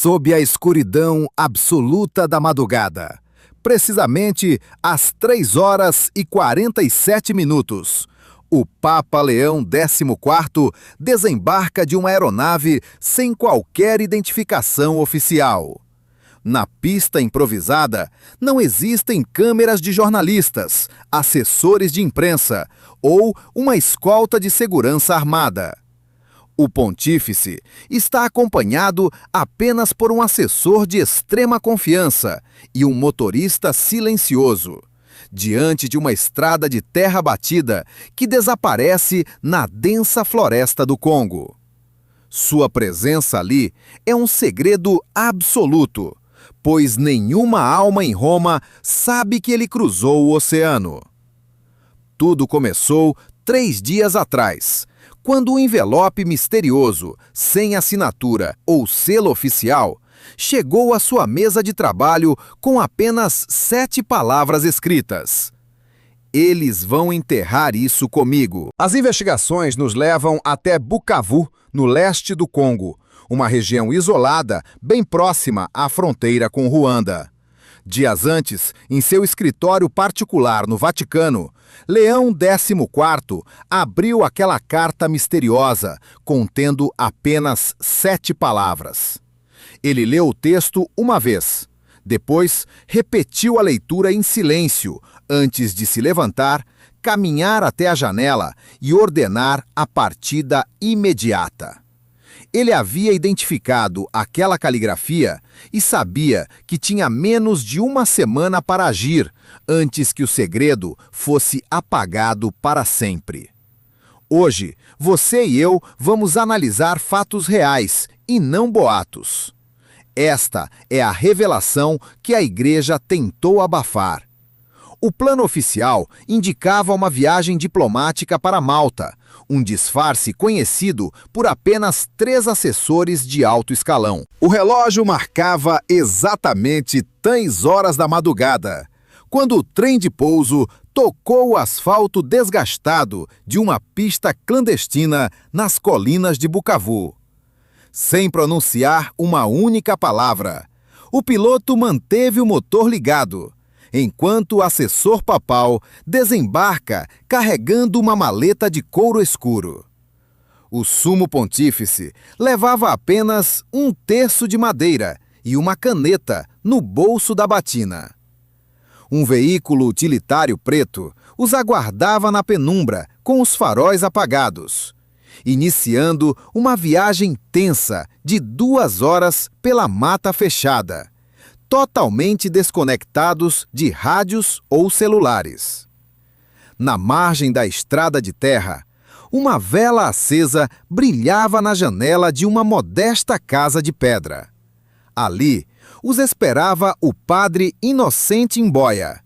sob a escuridão absoluta da madrugada. Precisamente às 3h47, o Papa Leão XIV desembarca de uma aeronave sem qualquer identificação oficial. Na pista improvisada, não existem câmeras de jornalistas, assessores de imprensa ou uma escolta de segurança armada. O pontífice está acompanhado apenas por um assessor de extrema confiança e um motorista silencioso, diante de uma estrada de terra batida que desaparece na densa floresta do Congo. Sua presença ali é um segredo absoluto, pois nenhuma alma em Roma sabe que ele cruzou o oceano. Tudo começou 3 dias atrás, quando um envelope misterioso, sem assinatura ou selo oficial, chegou à sua mesa de trabalho com apenas 7 palavras escritas. Eles vão enterrar isso comigo. As investigações nos levam até Bukavu, no leste do Congo, uma região isolada, bem próxima à fronteira com Ruanda. Dias antes, em seu escritório particular no Vaticano, Leão XIV abriu aquela carta misteriosa, contendo apenas 7 palavras. Ele leu o texto uma vez. Depois, repetiu a leitura em silêncio, antes de se levantar, caminhar até a janela e ordenar a partida imediata. Ele havia identificado aquela caligrafia e sabia que tinha menos de uma semana para agir antes que o segredo fosse apagado para sempre. Hoje, você e eu vamos analisar fatos reais e não boatos. Esta é a revelação que a Igreja tentou abafar. O plano oficial indicava uma viagem diplomática para Malta, um disfarce conhecido por apenas 3 assessores de alto escalão. O relógio marcava exatamente 3h da madrugada, quando o trem de pouso tocou o asfalto desgastado de uma pista clandestina nas colinas de Bukavu. Sem pronunciar uma única palavra, o piloto manteve o motor ligado, enquanto o assessor papal desembarca carregando uma maleta de couro escuro. O sumo pontífice levava apenas 1/3 de madeira e uma caneta no bolso da batina. Um veículo utilitário preto os aguardava na penumbra com os faróis apagados, iniciando uma viagem tensa de 2 horas pela mata fechada, totalmente desconectados de rádios ou celulares. Na margem da estrada de terra, uma vela acesa brilhava na janela de uma modesta casa de pedra. Ali, os esperava o padre Inocente Mboya,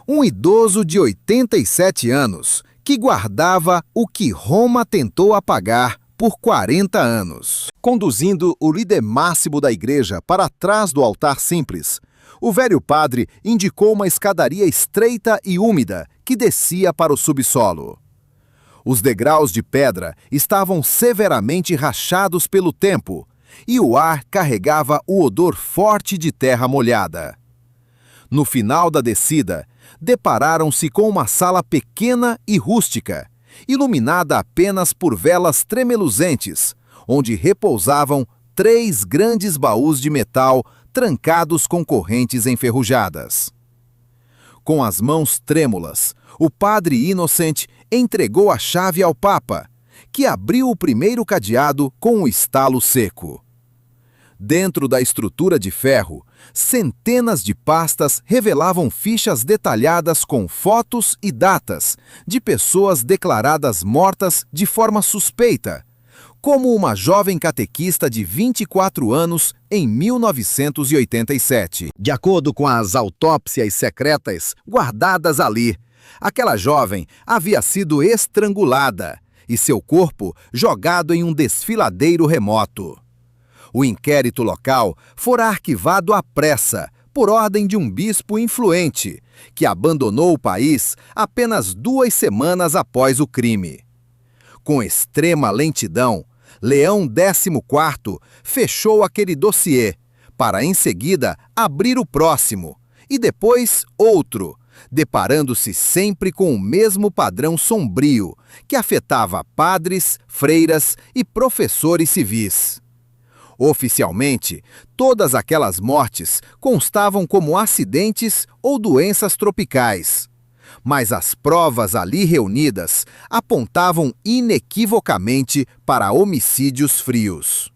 um idoso de 87 anos que guardava o que Roma tentou apagar por 40 anos. Conduzindo o líder máximo da igreja para trás do altar simples, o velho padre indicou uma escadaria estreita e úmida que descia para o subsolo. Os degraus de pedra estavam severamente rachados pelo tempo e o ar carregava o odor forte de terra molhada. No final da descida, depararam-se com uma sala pequena e rústica, iluminada apenas por velas tremeluzentes, onde repousavam 3 grandes baús de metal trancados com correntes enferrujadas. Com as mãos trêmulas, o padre Inocente entregou a chave ao Papa, que abriu o primeiro cadeado com um estalo seco. Dentro da estrutura de ferro, centenas de pastas revelavam fichas detalhadas com fotos e datas de pessoas declaradas mortas de forma suspeita, como uma jovem catequista de 24 anos em 1987. De acordo com as autópsias secretas guardadas ali, aquela jovem havia sido estrangulada e seu corpo jogado em um desfiladeiro remoto. O inquérito local fora arquivado à pressa, por ordem de um bispo influente, que abandonou o país apenas 2 semanas após o crime. Com extrema lentidão, Leão XIV fechou aquele dossiê, para em seguida abrir o próximo, e depois outro, deparando-se sempre com o mesmo padrão sombrio que afetava padres, freiras e professores civis. Oficialmente, todas aquelas mortes constavam como acidentes ou doenças tropicais. Mas as provas ali reunidas apontavam inequivocamente para homicídios frios.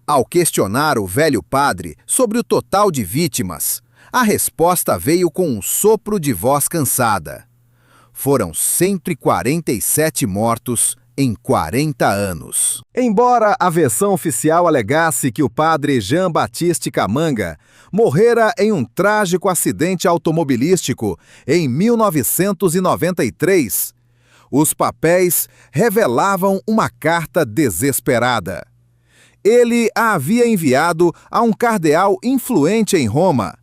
Ao questionar o velho padre sobre o total de vítimas, a resposta veio com um sopro de voz cansada. Foram 147 mortos em 40 anos. Embora a versão oficial alegasse que o padre Jean-Baptiste Camanga morrera em um trágico acidente automobilístico em 1993, os papéis revelavam uma carta desesperada. Ele a havia enviado a um cardeal influente em Roma,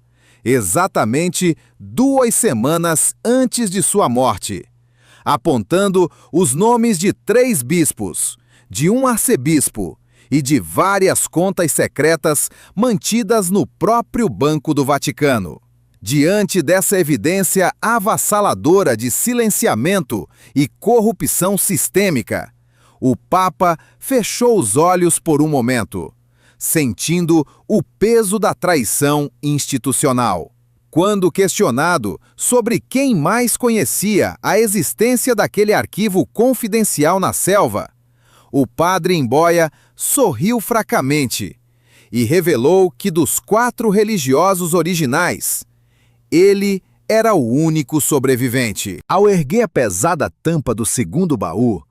exatamente 2 semanas antes de sua morte, apontando os nomes de 3 bispos, de um arcebispo e de várias contas secretas mantidas no próprio Banco do Vaticano. Diante dessa evidência avassaladora de silenciamento e corrupção sistêmica, o Papa fechou os olhos por um momento, sentindo o peso da traição institucional. Quando questionado sobre quem mais conhecia a existência daquele arquivo confidencial na selva, o padre Imboia sorriu fracamente e revelou que dos 4 religiosos originais, ele era o único sobrevivente. Ao erguer a pesada tampa do segundo baú,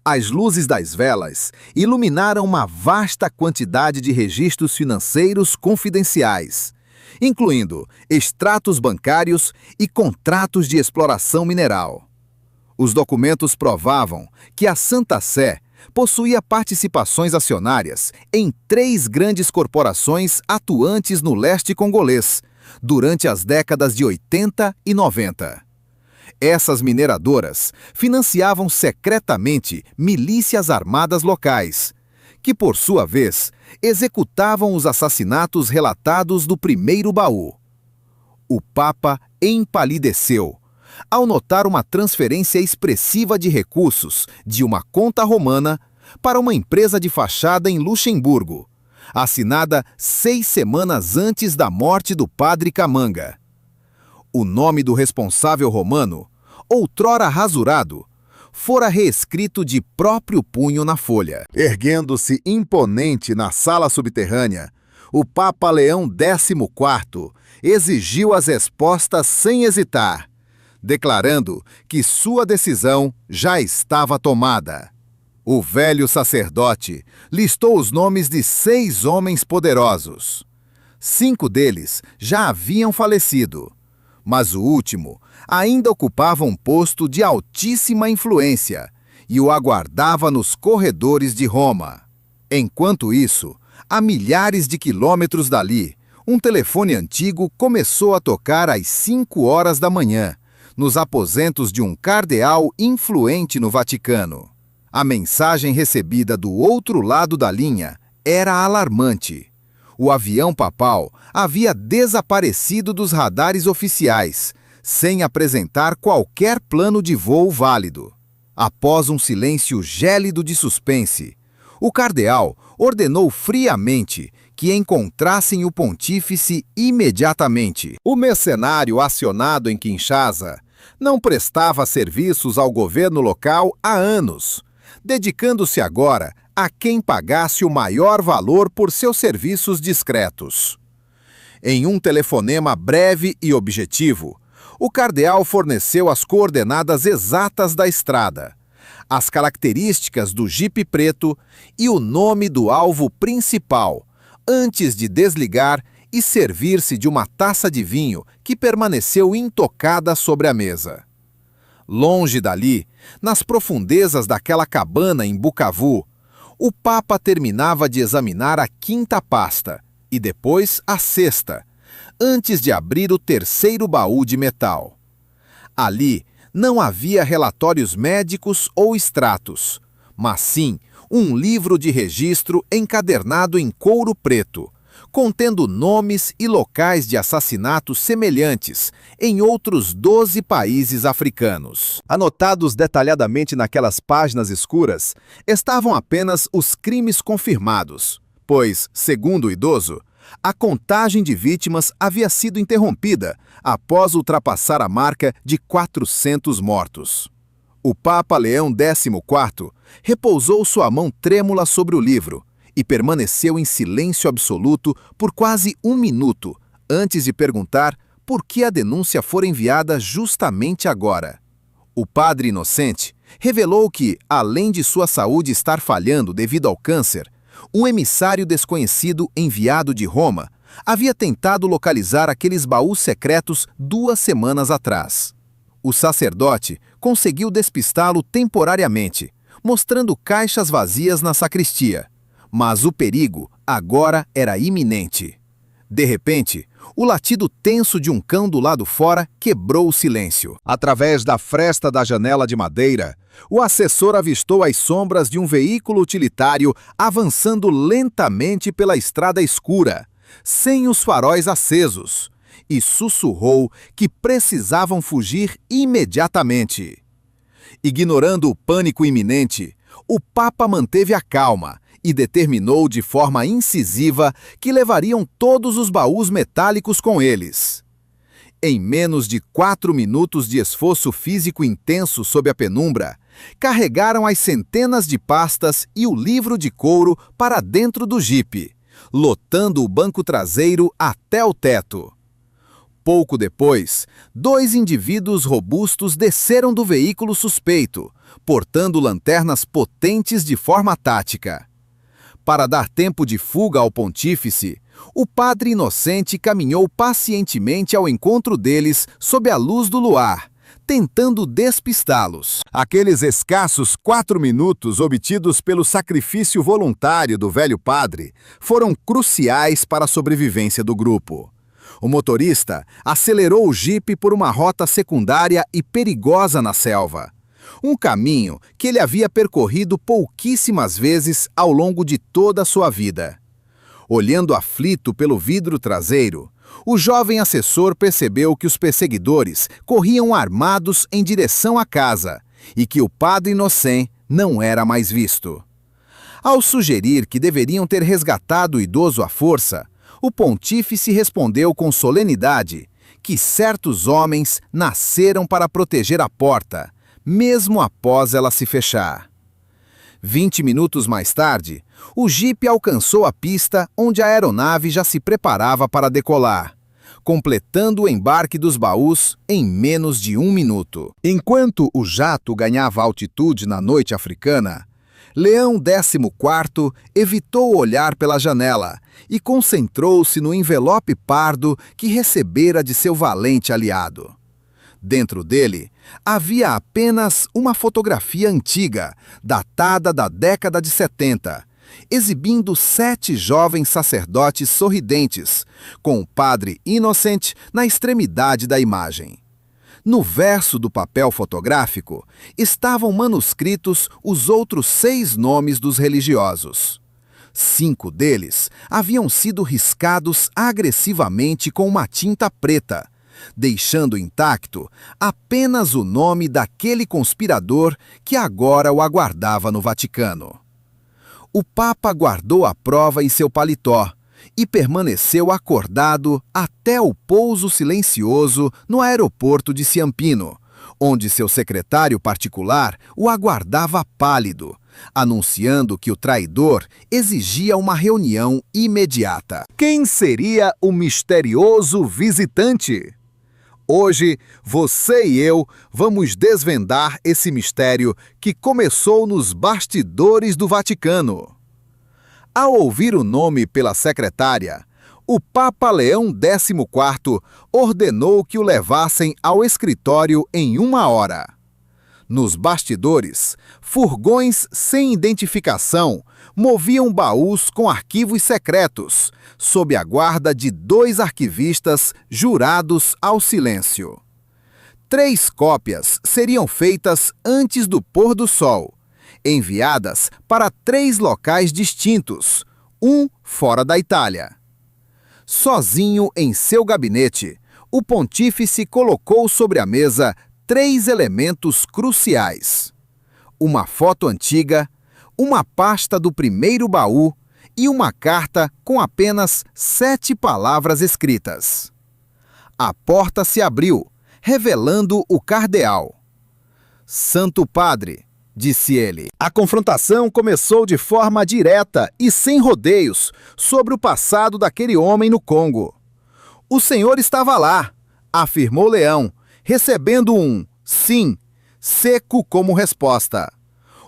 as luzes das velas iluminaram uma vasta quantidade de registros financeiros confidenciais, incluindo extratos bancários e contratos de exploração mineral. Os documentos provavam que a Santa Sé possuía participações acionárias em 3 grandes corporações atuantes no leste congolês durante as décadas de 80 e 90. Essas mineradoras financiavam secretamente milícias armadas locais, que, por sua vez, executavam os assassinatos relatados do primeiro baú. O Papa empalideceu ao notar uma transferência expressiva de recursos de uma conta romana para uma empresa de fachada em Luxemburgo, assinada 6 semanas antes da morte do padre Camanga. O nome do responsável romano, outrora rasurado, fora reescrito de próprio punho na folha. Erguendo-se imponente na sala subterrânea, o Papa Leão XIV exigiu as respostas sem hesitar, declarando que sua decisão já estava tomada. O velho sacerdote listou os nomes de 6 homens poderosos. 5 deles já haviam falecido, mas o último ainda ocupava um posto de altíssima influência e o aguardava nos corredores de Roma. Enquanto isso, a milhares de quilômetros dali, um telefone antigo começou a tocar às 5 horas da manhã, nos aposentos de um cardeal influente no Vaticano. A mensagem recebida do outro lado da linha era alarmante. O avião papal havia desaparecido dos radares oficiais, sem apresentar qualquer plano de voo válido. Após um silêncio gélido de suspense, o cardeal ordenou friamente que encontrassem o pontífice imediatamente. O mercenário acionado em Kinshasa não prestava serviços ao governo local há anos, dedicando-se agora a quem pagasse o maior valor por seus serviços discretos. Em um telefonema breve e objetivo, o cardeal forneceu as coordenadas exatas da estrada, as características do jipe preto e o nome do alvo principal, antes de desligar e servir-se de uma taça de vinho que permaneceu intocada sobre a mesa. Longe dali, nas profundezas daquela cabana em Bukavu, o Papa terminava de examinar a 5ª pasta e depois a 6ª, antes de abrir o 3º baú de metal. Ali não havia relatórios médicos ou extratos, mas sim um livro de registro encadernado em couro preto, contendo nomes e locais de assassinatos semelhantes em outros 12 países africanos. Anotados detalhadamente naquelas páginas escuras, estavam apenas os crimes confirmados, pois, segundo o idoso, a contagem de vítimas havia sido interrompida após ultrapassar a marca de 400 mortos. O Papa Leão XIV repousou sua mão trêmula sobre o livro e permaneceu em silêncio absoluto por quase 1 minuto antes de perguntar por que a denúncia fora enviada justamente agora. O padre inocente revelou que, além de sua saúde estar falhando devido ao câncer, um emissário desconhecido enviado de Roma havia tentado localizar aqueles baús secretos 2 semanas atrás. O sacerdote conseguiu despistá-lo temporariamente, mostrando caixas vazias na sacristia. Mas o perigo agora era iminente. De repente, o latido tenso de um cão do lado fora quebrou o silêncio. Através da fresta da janela de madeira, o assessor avistou as sombras de um veículo utilitário avançando lentamente pela estrada escura, sem os faróis acesos, e sussurrou que precisavam fugir imediatamente. Ignorando o pânico iminente, o Papa manteve a calma e determinou de forma incisiva que levariam todos os baús metálicos com eles. Em menos de 4 minutos de esforço físico intenso sob a penumbra, carregaram as centenas de pastas e o livro de couro para dentro do jipe, lotando o banco traseiro até o teto. Pouco depois, 2 indivíduos robustos desceram do veículo suspeito, portando lanternas potentes de forma tática. Para dar tempo de fuga ao pontífice, o padre inocente caminhou pacientemente ao encontro deles sob a luz do luar, tentando despistá-los. Aqueles escassos 4 minutos obtidos pelo sacrifício voluntário do velho padre foram cruciais para a sobrevivência do grupo. O motorista acelerou o jipe por uma rota secundária e perigosa na selva. Um caminho que ele havia percorrido pouquíssimas vezes ao longo de toda a sua vida. Olhando aflito pelo vidro traseiro, o jovem assessor percebeu que os perseguidores corriam armados em direção à casa e que o padre inocente não era mais visto. Ao sugerir que deveriam ter resgatado o idoso à força, o pontífice respondeu com solenidade que certos homens nasceram para proteger a porta, mesmo após ela se fechar. 20 minutos mais tarde, o jipe alcançou a pista onde a aeronave já se preparava para decolar, completando o embarque dos baús em menos de 1 minuto. Enquanto o jato ganhava altitude na noite africana, Leão XIV evitou olhar pela janela e concentrou-se no envelope pardo que recebera de seu valente aliado. Dentro dele, havia apenas uma fotografia antiga, datada da década de 70, exibindo 7 jovens sacerdotes sorridentes, com o padre Innocent na extremidade da imagem. No verso do papel fotográfico, estavam manuscritos os outros 6 nomes dos religiosos. 5 deles haviam sido riscados agressivamente com uma tinta preta, deixando intacto apenas o nome daquele conspirador que agora o aguardava no Vaticano. O Papa guardou a prova em seu paletó e permaneceu acordado até o pouso silencioso no aeroporto de Ciampino, onde seu secretário particular o aguardava pálido, anunciando que o traidor exigia uma reunião imediata. Quem seria o misterioso visitante? Hoje, você e eu vamos desvendar esse mistério que começou nos bastidores do Vaticano. Ao ouvir o nome pela secretária, o Papa Leão XIV ordenou que o levassem ao escritório em 1 hora. Nos bastidores, furgões sem identificação moviam baús com arquivos secretos, sob a guarda de 2 arquivistas jurados ao silêncio. 3 cópias seriam feitas antes do pôr do sol, enviadas para 3 locais distintos, um fora da Itália. Sozinho em seu gabinete, o pontífice colocou sobre a mesa 3 elementos cruciais: uma foto antiga, uma pasta do primeiro baú e uma carta com apenas 7 palavras escritas. A porta se abriu, revelando o cardeal. "Santo Padre", disse ele. A confrontação começou de forma direta e sem rodeios sobre o passado daquele homem no Congo. "O senhor estava lá", afirmou Leão, recebendo um "sim" seco como resposta.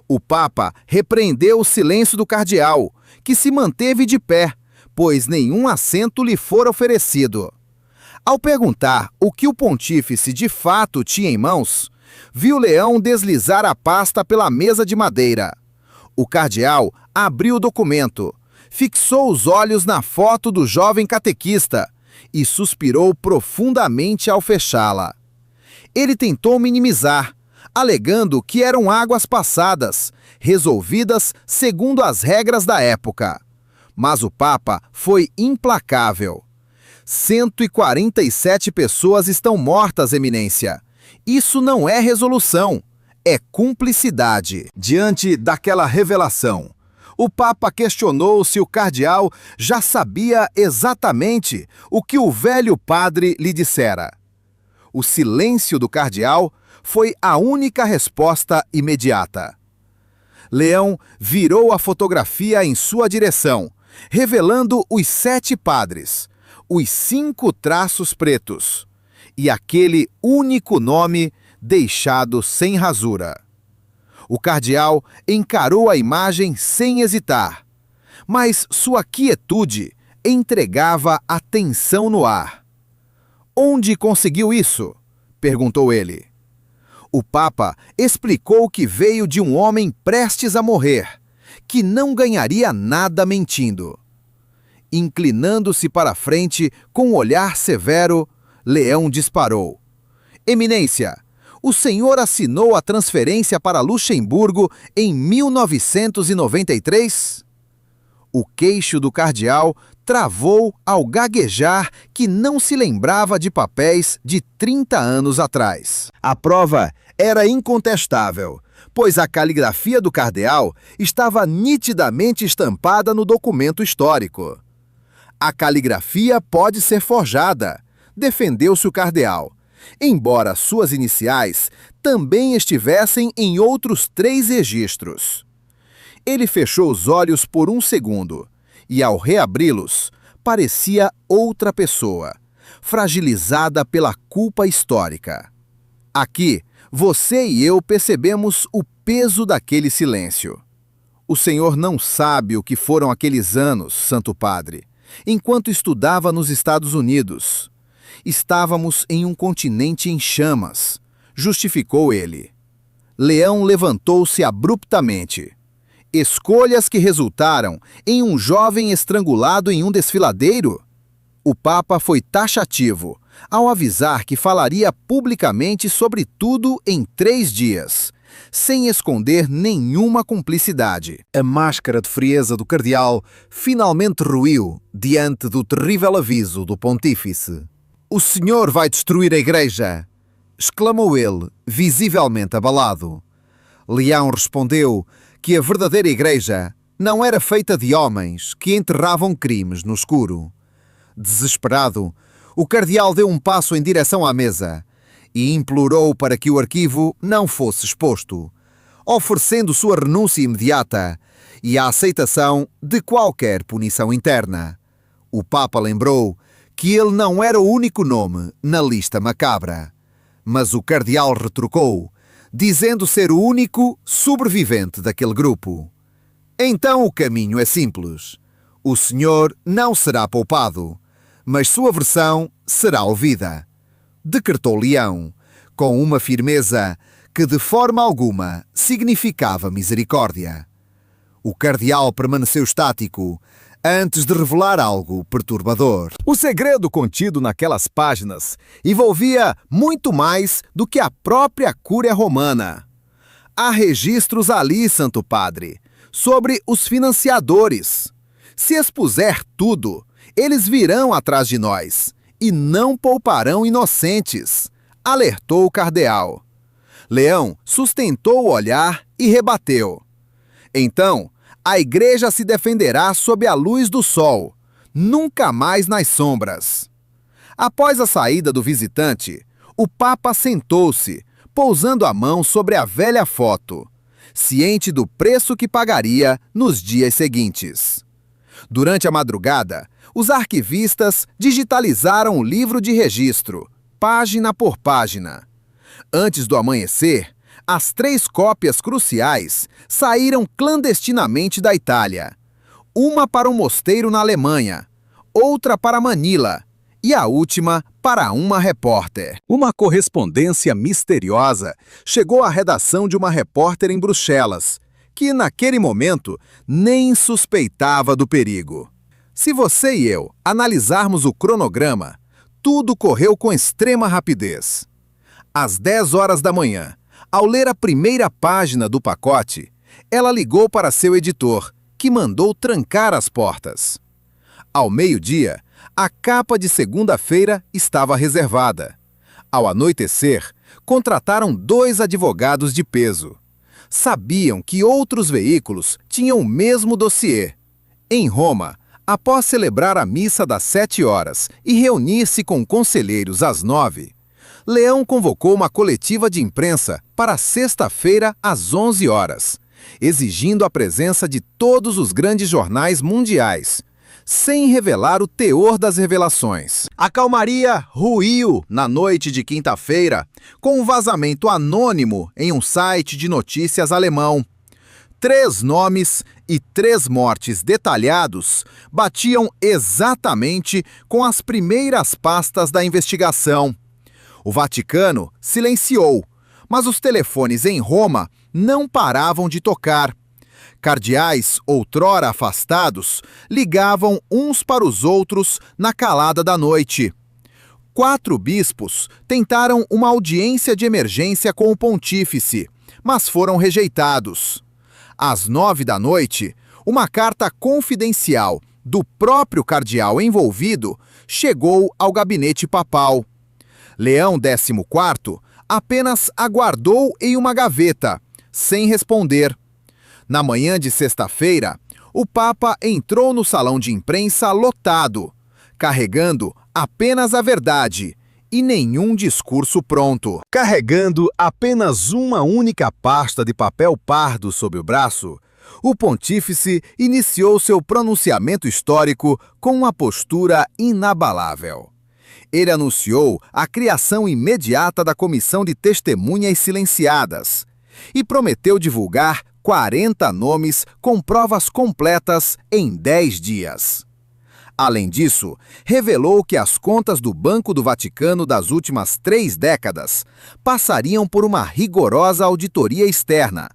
O Papa repreendeu o silêncio do cardeal, que se manteve de pé, pois nenhum assento lhe fora oferecido. Ao perguntar o que o pontífice de fato tinha em mãos, viu Leão deslizar a pasta pela mesa de madeira. O cardeal abriu o documento, fixou os olhos na foto do jovem catequista e suspirou profundamente ao fechá-la. Ele tentou minimizar, alegando que eram águas passadas, resolvidas segundo as regras da época. Mas o Papa foi implacável. 147 pessoas estão mortas, Eminência. Isso não é resolução, é cumplicidade. Diante daquela revelação, o Papa questionou se o cardeal já sabia exatamente o que o velho padre lhe dissera. O silêncio do cardeal foi a única resposta imediata. Leão virou a fotografia em sua direção, revelando os 7 padres, os 5 traços pretos e aquele único nome deixado sem rasura. O cardeal encarou a imagem sem hesitar, mas sua quietude entregava a tensão no ar. "Onde conseguiu isso?", perguntou ele. O Papa explicou que veio de um homem prestes a morrer, que não ganharia nada mentindo. Inclinando-se para a frente com um olhar severo, Leão disparou. "Eminência, o senhor assinou a transferência para Luxemburgo em 1993? O queixo do cardeal travou ao gaguejar que não se lembrava de papéis de 30 anos atrás. A prova era incontestável, pois a caligrafia do cardeal estava nitidamente estampada no documento histórico. "A caligrafia pode ser forjada", defendeu-se o cardeal, embora suas iniciais também estivessem em outros 3 registros. Ele fechou os olhos por um segundo e, ao reabri-los, parecia outra pessoa, fragilizada pela culpa histórica. Aqui, você e eu percebemos o peso daquele silêncio. O senhor não sabe o que foram aqueles anos, Santo Padre, enquanto estudava nos Estados Unidos. Estávamos em um continente em chamas, justificou ele. Leão levantou-se abruptamente. Escolhas que resultaram em um jovem estrangulado em um desfiladeiro? O Papa foi taxativo ao avisar que falaria publicamente sobre tudo em 3 dias, sem esconder nenhuma cumplicidade. A máscara de frieza do cardeal finalmente ruiu diante do terrível aviso do pontífice. "O senhor vai destruir a igreja!", exclamou ele, visivelmente abalado. Leão respondeu que a verdadeira igreja não era feita de homens que enterravam crimes no escuro. Desesperado, o cardeal deu um passo em direção à mesa e implorou para que o arquivo não fosse exposto, oferecendo sua renúncia imediata e a aceitação de qualquer punição interna. O Papa lembrou que ele não era o único nome na lista macabra, mas o cardeal retrucou, dizendo ser o único sobrevivente daquele grupo. "Então o caminho é simples. O senhor não será poupado, mas sua versão será ouvida", decretou Leão, com uma firmeza que de forma alguma significava misericórdia. O cardeal permaneceu estático antes de revelar algo perturbador. O segredo contido naquelas páginas envolvia muito mais do que a própria Cúria Romana. Há registros ali, Santo Padre, sobre os financiadores. Se expuser tudo, Eles virão atrás de nós e não pouparão inocentes, alertou o cardeal. Leão sustentou o olhar e rebateu. Então, a igreja se defenderá sob a luz do sol, nunca mais nas sombras. Após a saída do visitante, o Papa sentou-se, pousando a mão sobre a velha foto, ciente do preço que pagaria nos dias seguintes. Durante a madrugada, os arquivistas digitalizaram o livro de registro, página por página. Antes do amanhecer, as 3 cópias cruciais saíram clandestinamente da Itália. Uma para um mosteiro na Alemanha, outra para Manila e a última para uma repórter. Uma correspondência misteriosa chegou à redação de uma repórter em Bruxelas, que naquele momento nem suspeitava do perigo. Se você e eu analisarmos o cronograma, tudo correu com extrema rapidez. Às 10 horas da manhã, ao ler a primeira página do pacote, ela ligou para seu editor, que mandou trancar as portas. Ao meio-dia, a capa de segunda-feira estava reservada. Ao anoitecer, contrataram 2 advogados de peso. Sabiam que outros veículos tinham o mesmo dossiê. Em Roma, após celebrar a missa das 7 horas e reunir-se com conselheiros às 9, Leão convocou uma coletiva de imprensa para sexta-feira às 11 horas, exigindo a presença de todos os grandes jornais mundiais, sem revelar o teor das revelações. A calmaria ruiu na noite de quinta-feira com um vazamento anônimo em um site de notícias alemão. 3 nomes e 3 mortes detalhados batiam exatamente com as primeiras pastas da investigação. O Vaticano silenciou, mas os telefones em Roma não paravam de tocar. Cardeais, outrora afastados, ligavam uns para os outros na calada da noite. 4 bispos tentaram uma audiência de emergência com o pontífice, mas foram rejeitados. Às 9 da noite, uma carta confidencial do próprio cardeal envolvido chegou ao gabinete papal. Leão XIV apenas aguardou em uma gaveta, sem responder. Na manhã de sexta-feira, o Papa entrou no salão de imprensa lotado, carregando apenas a verdade e nenhum discurso pronto. Carregando apenas uma única pasta de papel pardo sob o braço, o pontífice iniciou seu pronunciamento histórico com uma postura inabalável. Ele anunciou a criação imediata da Comissão de Testemunhas Silenciadas e prometeu divulgar 40 nomes com provas completas em 10 dias. Além disso, revelou que as contas do Banco do Vaticano das últimas 3 décadas passariam por uma rigorosa auditoria externa,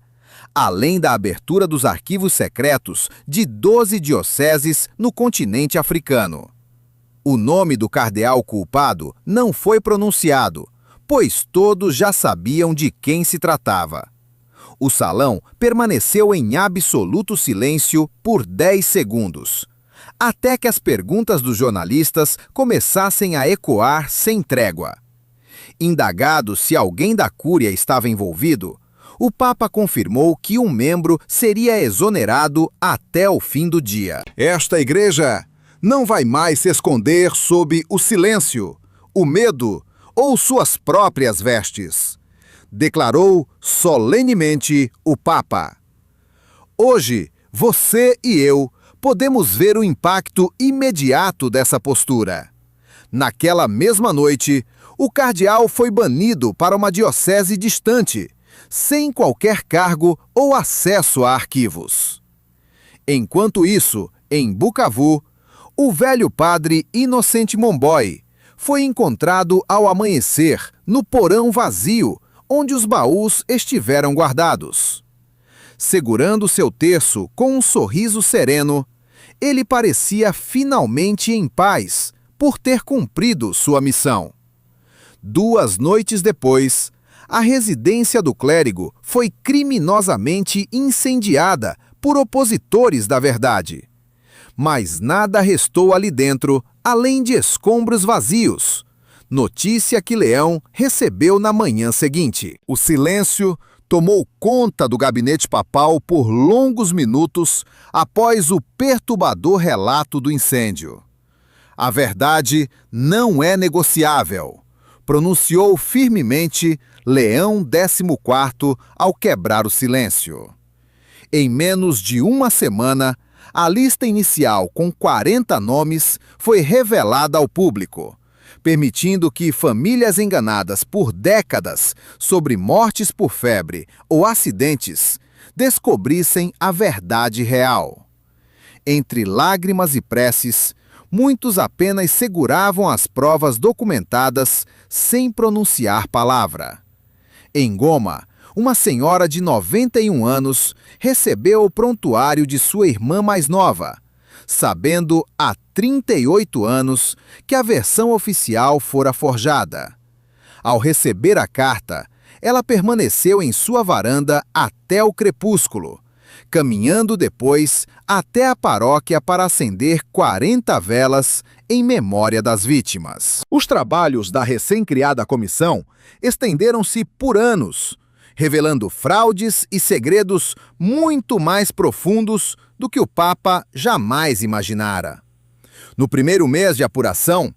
além da abertura dos arquivos secretos de 12 dioceses no continente africano. O nome do cardeal culpado não foi pronunciado, pois todos já sabiam de quem se tratava. O salão permaneceu em absoluto silêncio por 10 segundos, até que as perguntas dos jornalistas começassem a ecoar sem trégua. Indagado se alguém da Cúria estava envolvido, o Papa confirmou que um membro seria exonerado até o fim do dia. Esta igreja não vai mais se esconder sob o silêncio, o medo ou suas próprias vestes, declarou solenemente o Papa. Hoje, você e eu podemos ver o impacto imediato dessa postura. Naquela mesma noite, o cardeal foi banido para uma diocese distante, sem qualquer cargo ou acesso a arquivos. Enquanto isso, em Bukavu, o velho padre Inocente Momboy foi encontrado ao amanhecer no porão vazio, onde os baús estiveram guardados. Segurando seu terço com um sorriso sereno, ele parecia finalmente em paz por ter cumprido sua missão. 2 noites depois, a residência do clérigo foi criminosamente incendiada por opositores da verdade. Mas nada restou ali dentro, além de escombros vazios. Notícia que Leão recebeu na manhã seguinte. O silêncio tomou conta do gabinete papal por longos minutos após o perturbador relato do incêndio. A verdade não é negociável, pronunciou firmemente Leão XIV ao quebrar o silêncio. Em menos de uma semana, a lista inicial com 40 nomes foi revelada ao público, permitindo que famílias enganadas por décadas sobre mortes por febre ou acidentes descobrissem a verdade real. Entre lágrimas e preces, muitos apenas seguravam as provas documentadas sem pronunciar palavra. Em Goma, uma senhora de 91 anos recebeu o prontuário de sua irmã mais nova, sabendo há 38 anos que a versão oficial fora forjada. Ao receber a carta, ela permaneceu em sua varanda até o crepúsculo, caminhando depois até a paróquia para acender 40 velas em memória das vítimas. Os trabalhos da recém-criada comissão estenderam-se por anos, revelando fraudes e segredos muito mais profundos do que o Papa jamais imaginara. No primeiro mês de apuração,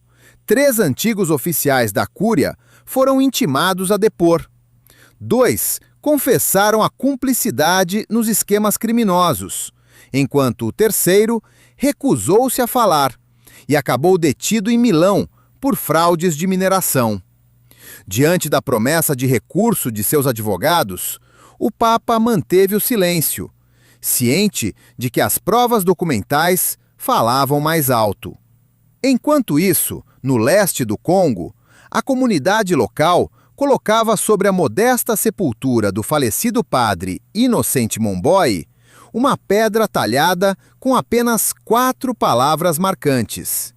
3 antigos oficiais da Cúria foram intimados a depor. 2 confessaram a cumplicidade nos esquemas criminosos, enquanto o terceiro recusou-se a falar e acabou detido em Milão por fraudes de mineração. Diante da promessa de recurso de seus advogados, o Papa manteve o silêncio, ciente de que as provas documentais falavam mais alto. Enquanto isso, no leste do Congo, a comunidade local colocava sobre a modesta sepultura do falecido padre Inocente Momboy uma pedra talhada com apenas 4 palavras marcantes.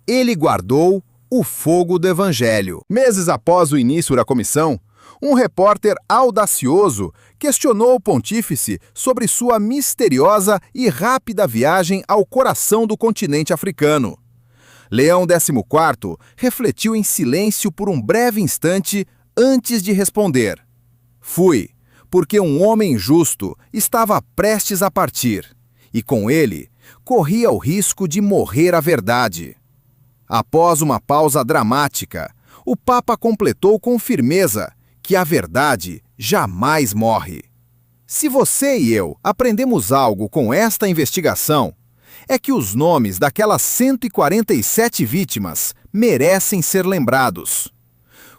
Ele guardou o fogo do Evangelho. Meses após o início da comissão, um repórter audacioso questionou o pontífice sobre sua misteriosa e rápida viagem ao coração do continente africano. Leão XIV refletiu em silêncio por um breve instante antes de responder. Fui, porque um homem justo estava prestes a partir, e com ele corria o risco de morrer a verdade. Após uma pausa dramática, o Papa completou com firmeza que a verdade jamais morre. Se você e eu aprendemos algo com esta investigação, é que os nomes daquelas 147 vítimas merecem ser lembrados.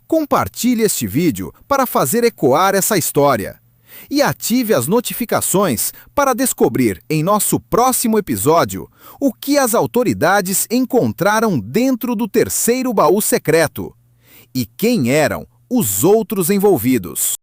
Compartilhe este vídeo para fazer ecoar essa história e ative as notificações para descobrir em nosso próximo episódio o que as autoridades encontraram dentro do terceiro baú secreto e quem eram os outros envolvidos.